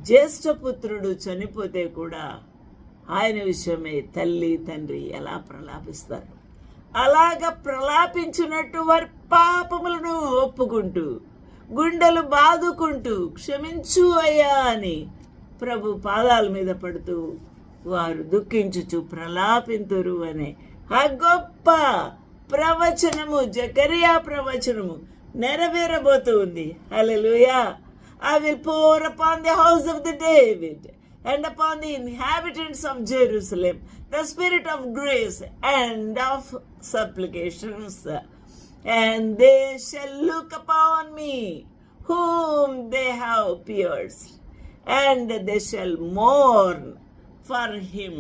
జ్యేష్ఠపుత్రుడు చనిపోతే కూడా ఆయన విషయమే తల్లి తండ్రి ఎలా ప్రలాపిస్తారు, అలాగ ప్రలాపించినట్టు వారి పాపములను ఒప్పుకుంటూ గుండెలు బాదుకుంటూ క్షమించు అయ్యా అని ప్రభు పాదాల మీద పడుతూ వారు దుఃఖించుచు ప్రలాపింతురు అనే ఆ గొప్ప ప్రవచనము, జకరియా ప్రవచనము నెరవేరబోతూ ఉంది. హల్లెలూయా. I will pour upon the house of the David and upon the inhabitants of Jerusalem the spirit of grace and of supplications, and they shall look upon me whom they have pierced, and they shall mourn for him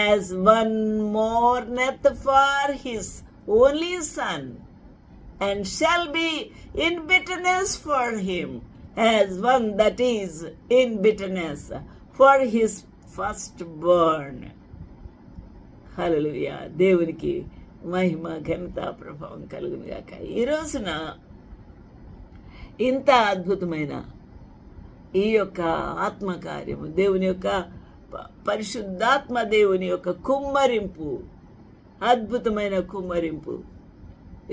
as one mourneth for his only son, and shall be in bitterness for him as one that is in bitterness for his firstborn. హల్లెలూయా. దేవునికి మహిమ ఘనత ప్రభావం కలుగును గాక. ఈ రోజున ఇంత అద్భుతమైన ఈ యొక్క ఆత్మకార్యము, దేవుని యొక్క పరిశుద్ధాత్మ దేవుని యొక్క కుమ్మరింపు, అద్భుతమైన కుమ్మరింపు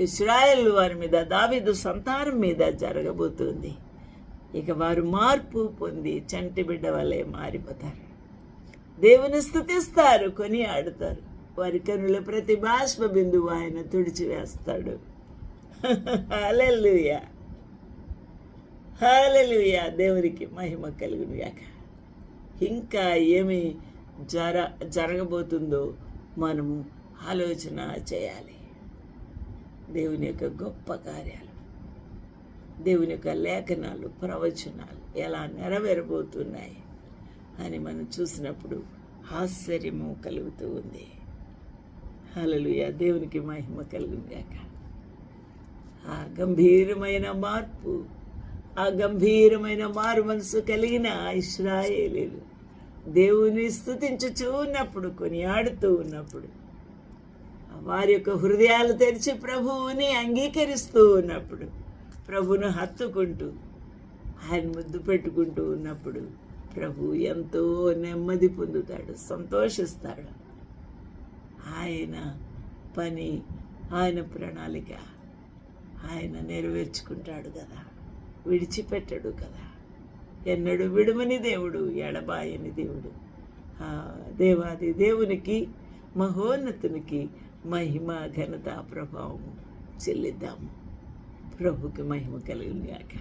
ఇశ్రాయేలు వారి మీద, దావీదు సంతానం మీద జరగబోతుంది. ఇక వారు మార్పు పొంది చంటి బిడ్డ వలె మారిపోతారు. దేవుని స్తుతిస్తారు, కొని ఆడుతారు. వారి కనుల ప్రతి బాష్ప బిందువు ఆయన తుడిచివేస్తాడు. హల్లెలూయా, హల్లెలూయా. దేవునికి మహిమ కలుగును గాక. ఇంకా ఏమి జరగబోతుందో మనము ఆలోచన చేయాలి. దేవుని యొక్క గొప్ప కార్యాలు, దేవుని యొక్క లేఖనాలు, ప్రవచనాలు ఎలా నెరవేరబోతున్నాయి అని మనం చూసినప్పుడు ఆశ్చర్యము కలుగుతూ ఉంది. హల్లెలూయా. దేవునికి మహిమ కలుగును గాక. ఆ గంభీరమైన మార్పు, ఆ గంభీరమైన మారు మనసు కలిగిన ఇశ్రాయేలీలు దేవుని స్తుతించుచూ ఉన్నప్పుడు, కొనియాడుతూ ఉన్నప్పుడు, వారి యొక్క హృదయాలు తెరిచి ప్రభువుని అంగీకరిస్తూ ఉన్నప్పుడు, ప్రభును హత్తుకుంటూ ఆయన ముద్దు పెట్టుకుంటూ ఉన్నప్పుడు ప్రభు ఎంతో నెమ్మది పొందుతాడు, సంతోషిస్తాడు. ఆయన పని, ఆయన ప్రణాళిక ఆయన నెరవేర్చుకుంటాడు కదా, విడిచిపెట్టడు కదా. ఎన్నడూ విడుమని దేవుడు, ఎడబాయని దేవుడు. దేవాది దేవునికి, మహోన్నతునికి మహిమ ఘనత ప్రభావము చెల్లిద్దాము. ప్రభుకి మహిమ కలుగును గాక.